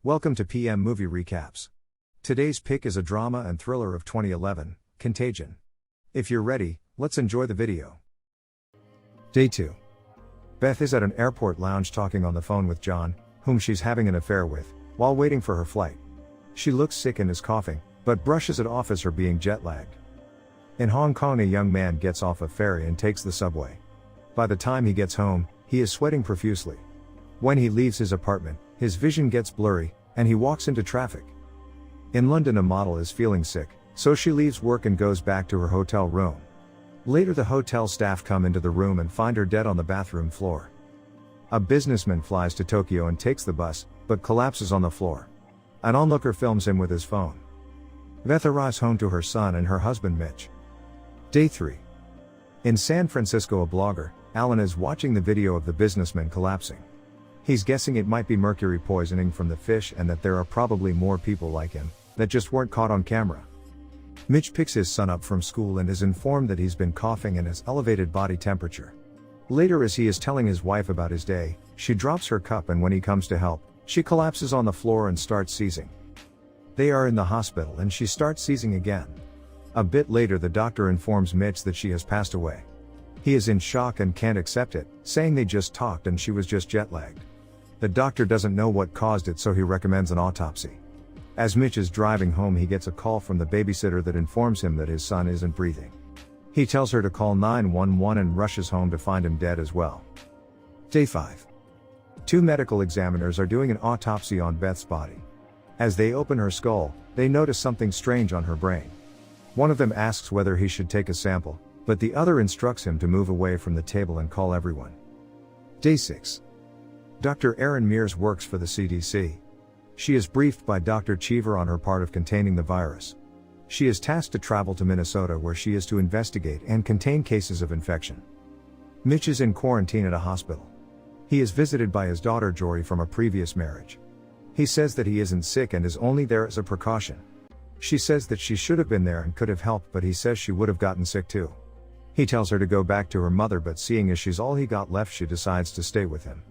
Welcome to PM Movie Recaps. Today's pick is a drama and thriller of 2011, Contagion. If you're ready, let's enjoy the video. Day 2. Beth is at an airport lounge talking on the phone with John, whom she's having an affair with, while waiting for her flight. She looks sick and is coughing, but brushes it off as her being jet-lagged. In Hong Kong, a young man gets off a ferry and takes the subway. By the time he gets home, he is sweating profusely. When he leaves his apartment, his vision gets blurry, and he walks into traffic. In London, a model is feeling sick, so she leaves work and goes back to her hotel room. Later, the hotel staff come into the room and find her dead on the bathroom floor. A businessman flies to Tokyo and takes the bus, but collapses on the floor. An onlooker films him with his phone. Beth arrives home to her son and her husband Mitch. Day 3. In San Francisco, a blogger, Alan, is watching the video of the businessman collapsing. He's guessing it might be mercury poisoning from the fish and that there are probably more people like him, that just weren't caught on camera. Mitch picks his son up from school and is informed that he's been coughing and has elevated body temperature. Later, as he is telling his wife about his day, she drops her cup, and when he comes to help, she collapses on the floor and starts seizing. They are in the hospital and she starts seizing again. A bit later, the doctor informs Mitch that she has passed away. He is in shock and can't accept it, saying they just talked and she was just jet-lagged. The doctor doesn't know what caused it, so he recommends an autopsy. As Mitch is driving home, he gets a call from the babysitter that informs him that his son isn't breathing. He tells her to call 911 and rushes home to find him dead as well. Day 5. Two medical examiners are doing an autopsy on Beth's body. As they open her skull, they notice something strange on her brain. One of them asks whether he should take a sample, but the other instructs him to move away from the table and call everyone. Day 6. Dr. Erin Mears works for the CDC. She is briefed by Dr. Cheever on her part of containing the virus. She is tasked to travel to Minnesota, where she is to investigate and contain cases of infection. Mitch is in quarantine at a hospital. He is visited by his daughter Jory from a previous marriage. He says that he isn't sick and is only there as a precaution. She says that she should have been there and could have helped, but he says she would have gotten sick too. He tells her to go back to her mother, but seeing as she's all he got left, she decides to stay with him.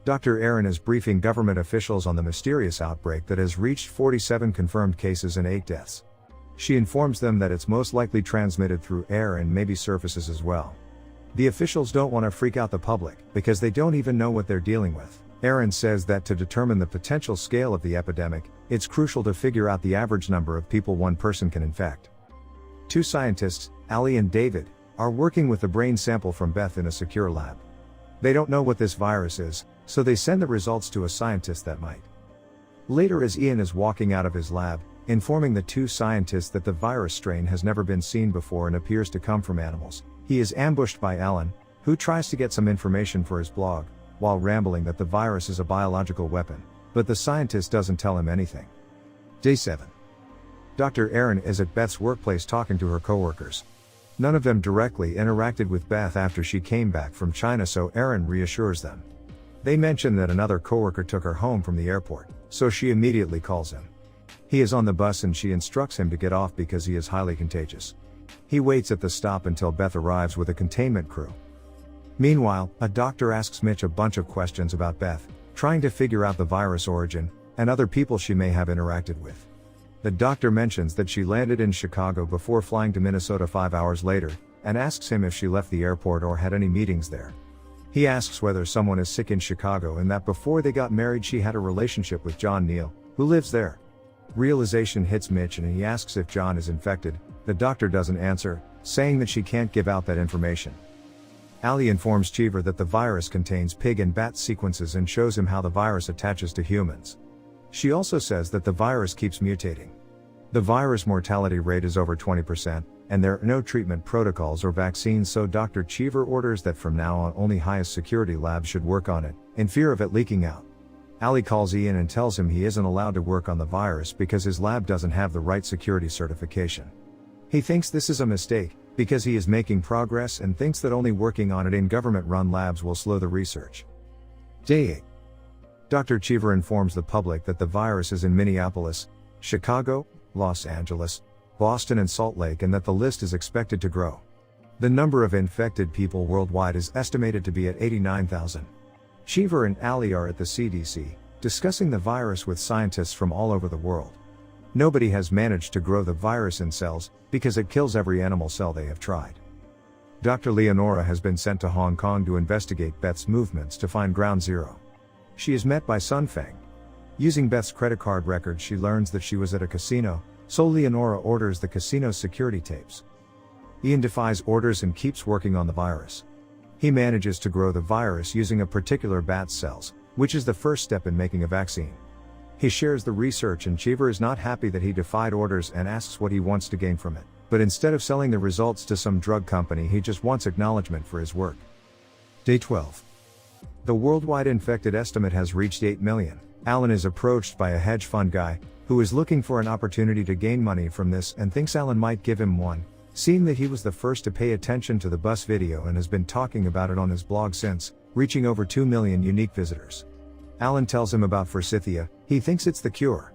Dr. Erin is briefing government officials on the mysterious outbreak that has reached 47 confirmed cases and 8 deaths. She informs them that it's most likely transmitted through air and maybe surfaces as well. The officials don't want to freak out the public, because they don't even know what they're dealing with. Erin says that to determine the potential scale of the epidemic, it's crucial to figure out the average number of people one person can infect. Two scientists, Ali and David, are working with the brain sample from Beth in a secure lab. They don't know what this virus is, so they send the results to a scientist that might. Later, as Ian is walking out of his lab, informing the two scientists that the virus strain has never been seen before and appears to come from animals, he is ambushed by Alan, who tries to get some information for his blog, while rambling that the virus is a biological weapon, but the scientist doesn't tell him anything. Day 7. Dr. Erin is at Beth's workplace talking to her coworkers. None of them directly interacted with Beth after she came back from China, so Erin reassures them. They mention that another coworker took her home from the airport, so she immediately calls him. He is on the bus and she instructs him to get off because he is highly contagious. He waits at the stop until Beth arrives with a containment crew. Meanwhile, a doctor asks Mitch a bunch of questions about Beth, trying to figure out the virus origin, and other people she may have interacted with. The doctor mentions that she landed in Chicago before flying to Minnesota 5 hours later, and asks him if she left the airport or had any meetings there. He asks whether someone is sick in Chicago and that before they got married she had a relationship with John Neal, who lives there. Realization hits Mitch and he asks if John is infected. The doctor doesn't answer, saying that she can't give out that information. Ali informs Cheever that the virus contains pig and bat sequences and shows him how the virus attaches to humans. She also says that the virus keeps mutating. The virus mortality rate is over 20%, and there are no treatment protocols or vaccines, so Dr. Cheever orders that from now on only highest security labs should work on it, in fear of it leaking out. Ali calls Ian and tells him he isn't allowed to work on the virus because his lab doesn't have the right security certification. He thinks this is a mistake, because he is making progress and thinks that only working on it in government-run labs will slow the research. Day 8. Dr. Cheever informs the public that the virus is in Minneapolis, Chicago, Los Angeles, Boston and Salt Lake, and that the list is expected to grow. The number of infected people worldwide is estimated to be at 89,000. Cheever and Ali are at the CDC, discussing the virus with scientists from all over the world. Nobody has managed to grow the virus in cells, because it kills every animal cell they have tried. Dr. Leonora has been sent to Hong Kong to investigate Beth's movements to find ground zero. She is met by Sun Feng. Using Beth's credit card records, she learns that she was at a casino, so Leonora orders the casino's security tapes. Ian defies orders and keeps working on the virus. He manages to grow the virus using a particular bat's cells, which is the first step in making a vaccine. He shares the research, and Cheever is not happy that he defied orders and asks what he wants to gain from it. But instead of selling the results to some drug company, he just wants acknowledgement for his work. Day 12. The worldwide infected estimate has reached 8 million. Alan is approached by a hedge fund guy, who is looking for an opportunity to gain money from this and thinks Alan might give him one, seeing that he was the first to pay attention to the bus video and has been talking about it on his blog since, reaching over 2 million unique visitors. Alan tells him about forsythia. He thinks it's the cure.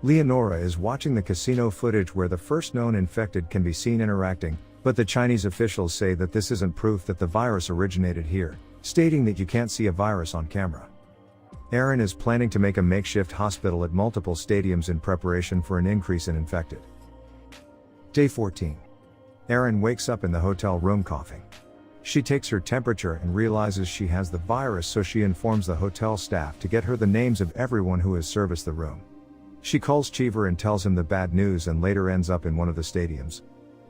Leonora is watching the casino footage where the first known infected can be seen interacting, but the Chinese officials say that this isn't proof that the virus originated here, stating that you can't see a virus on camera. Aaron is planning to make a makeshift hospital at multiple stadiums in preparation for an increase in infected. Day 14. Aaron wakes up in the hotel room coughing. She takes her temperature and realizes she has the virus, so she informs the hotel staff to get her the names of everyone who has serviced the room. She calls Cheever and tells him the bad news and later ends up in one of the stadiums.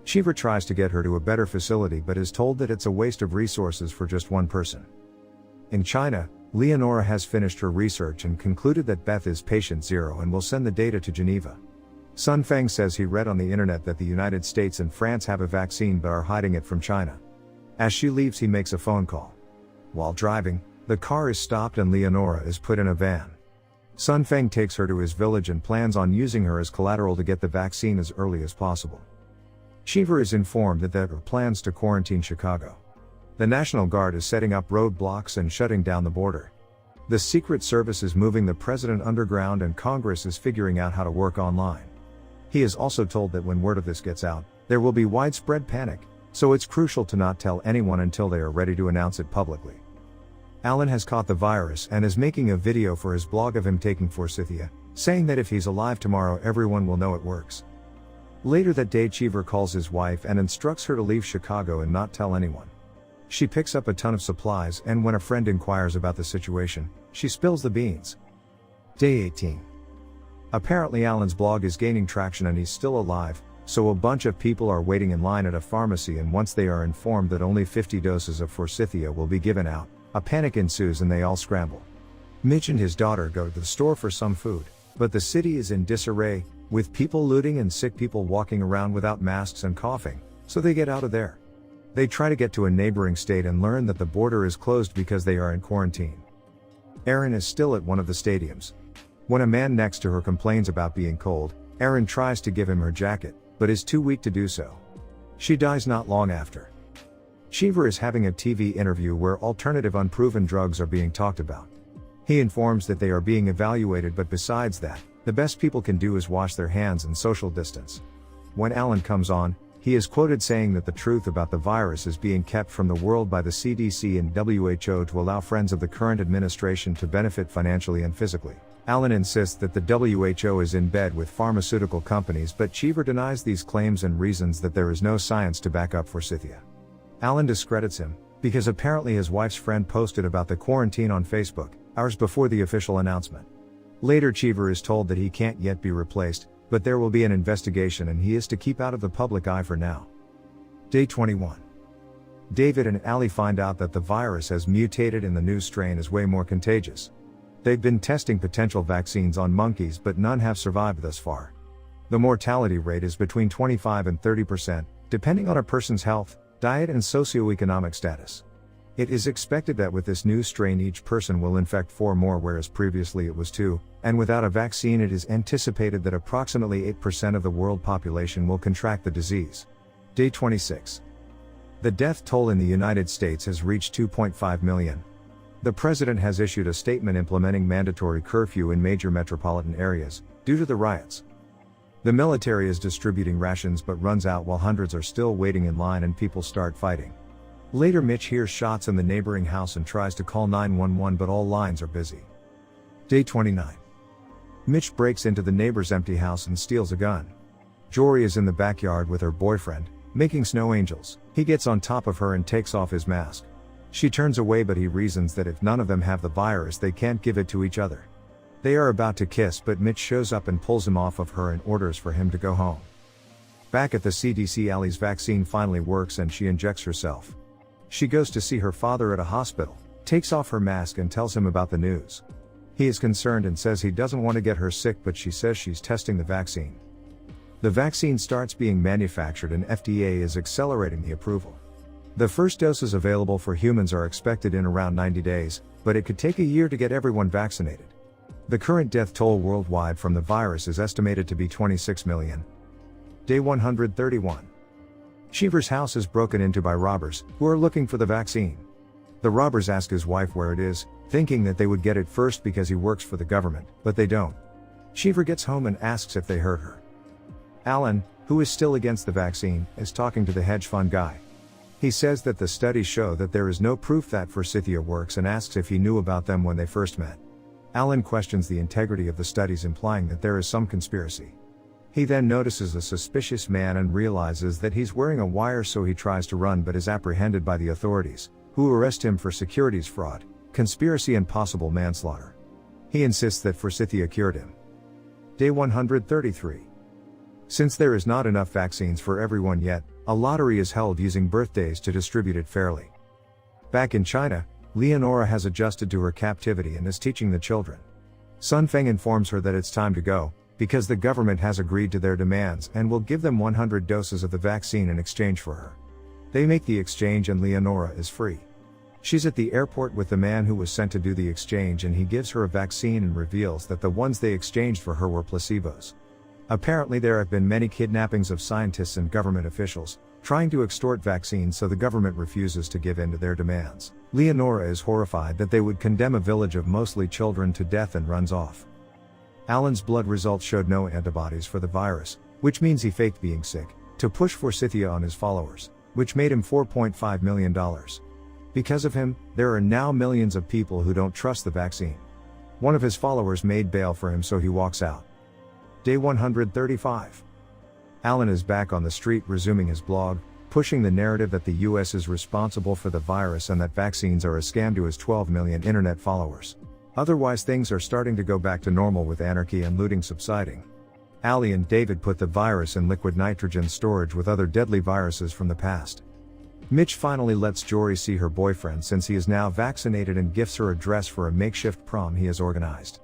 Cheever tries to get her to a better facility but is told that it's a waste of resources for just one person. In China, Leonora has finished her research and concluded that Beth is patient zero and will send the data to Geneva. Sun Feng says he read on the internet that the United States and France have a vaccine but are hiding it from China. As she leaves, he makes a phone call. While driving, the car is stopped and Leonora is put in a van. Sun Feng takes her to his village and plans on using her as collateral to get the vaccine as early as possible. Cheever is informed that there are plans to quarantine Chicago. The National Guard is setting up roadblocks and shutting down the border. The Secret Service is moving the president underground and Congress is figuring out how to work online. He is also told that when word of this gets out, there will be widespread panic, so it's crucial to not tell anyone until they are ready to announce it publicly. Alan has caught the virus and is making a video for his blog of him taking forsythia, saying that if he's alive tomorrow everyone will know it works. Later that day, Cheever calls his wife and instructs her to leave Chicago and not tell anyone. She picks up a ton of supplies, and when a friend inquires about the situation, she spills the beans. Day 18. Apparently Alan's blog is gaining traction and he's still alive, so a bunch of people are waiting in line at a pharmacy, and once they are informed that only 50 doses of forsythia will be given out, a panic ensues and they all scramble. Mitch and his daughter go to the store for some food, but the city is in disarray, with people looting and sick people walking around without masks and coughing, so they get out of there. They try to get to a neighboring state and learn that the border is closed because they are in quarantine. Erin is still at one of the stadiums. When a man next to her complains about being cold, Erin tries to give him her jacket, but is too weak to do so. She dies not long after. Cheever is having a TV interview where alternative unproven drugs are being talked about. He informs that they are being evaluated, but besides that, the best people can do is wash their hands and social distance. When Alan comes on, he is quoted saying that the truth about the virus is being kept from the world by the CDC and WHO to allow friends of the current administration to benefit financially and physically. Alan insists that the WHO is in bed with pharmaceutical companies, but Cheever denies these claims and reasons that there is no science to back up forsythia. Alan discredits him, because apparently his wife's friend posted about the quarantine on Facebook, hours before the official announcement. Later, Cheever is told that he can't yet be replaced, but there will be an investigation and he is to keep out of the public eye for now. Day 21. David and Allie find out that the virus has mutated and the new strain is way more contagious. They've been testing potential vaccines on monkeys, but none have survived thus far. The mortality rate is between 25 and 30%, depending on a person's health, diet and socioeconomic status. It is expected that with this new strain each person will infect 4 more, whereas previously it was 2, and without a vaccine it is anticipated that approximately 8% of the world population will contract the disease. Day 26. The death toll in the United States has reached 2.5 million. The president has issued a statement implementing mandatory curfew in major metropolitan areas, due to the riots. The military is distributing rations but runs out while hundreds are still waiting in line and people start fighting. Later, Mitch hears shots in the neighboring house and tries to call 911, but all lines are busy. Day 29. Mitch breaks into the neighbor's empty house and steals a gun. Jory is in the backyard with her boyfriend, making snow angels. He gets on top of her and takes off his mask. She turns away, but he reasons that if none of them have the virus, they can't give it to each other. They are about to kiss, but Mitch shows up and pulls him off of her and orders for him to go home. Back at the CDC, Allie's vaccine finally works and she injects herself. She goes to see her father at a hospital, takes off her mask and tells him about the news. He is concerned and says he doesn't want to get her sick, but she says she's testing the vaccine. The vaccine starts being manufactured and FDA is accelerating the approval. The first doses available for humans are expected in around 90 days, but it could take a year to get everyone vaccinated. The current death toll worldwide from the virus is estimated to be 26 million. Day 131. Cheever's house is broken into by robbers, who are looking for the vaccine. The robbers ask his wife where it is, thinking that they would get it first because he works for the government, but they don't. Cheever gets home and asks if they hurt her. Alan, who is still against the vaccine, is talking to the hedge fund guy. He says that the studies show that there is no proof that Forsythia works and asks if he knew about them when they first met. Alan questions the integrity of the studies, implying that there is some conspiracy. He then notices a suspicious man and realizes that he's wearing a wire, so he tries to run but is apprehended by the authorities, who arrest him for securities fraud, conspiracy and possible manslaughter. He insists that Forsythia cured him. Day 133. Since there is not enough vaccines for everyone yet, a lottery is held using birthdays to distribute it fairly. Back in China, Leonora has adjusted to her captivity and is teaching the children. Sun Feng informs her that it's time to go, because the government has agreed to their demands and will give them 100 doses of the vaccine in exchange for her. They make the exchange and Leonora is free. She's at the airport with the man who was sent to do the exchange, and he gives her a vaccine and reveals that the ones they exchanged for her were placebos. Apparently there have been many kidnappings of scientists and government officials, trying to extort vaccines, so the government refuses to give in to their demands. Leonora is horrified that they would condemn a village of mostly children to death and runs off. Alan's blood results showed no antibodies for the virus, which means he faked being sick, to push Forsythia on his followers, which made him $4.5 million. Because of him, there are now millions of people who don't trust the vaccine. One of his followers made bail for him, so he walks out. Day 135. Alan is back on the street resuming his blog, pushing the narrative that the US is responsible for the virus and that vaccines are a scam to his 12 million internet followers. Otherwise, things are starting to go back to normal, with anarchy and looting subsiding. Allie and David put the virus in liquid nitrogen storage with other deadly viruses from the past. Mitch finally lets Jory see her boyfriend since he is now vaccinated and gifts her a dress for a makeshift prom he has organized.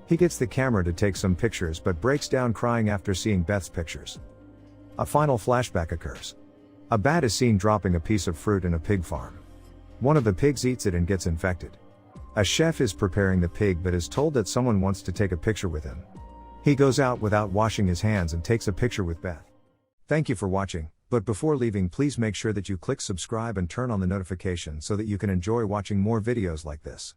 He gets the camera to take some pictures but breaks down crying after seeing Beth's pictures. A final flashback occurs. A bat is seen dropping a piece of fruit in a pig farm. One of the pigs eats it and gets infected. A chef is preparing the pig but is told that someone wants to take a picture with him. He goes out without washing his hands and takes a picture with Beth. Thank you for watching, but before leaving, please make sure that you click subscribe and turn on the notification so that you can enjoy watching more videos like this.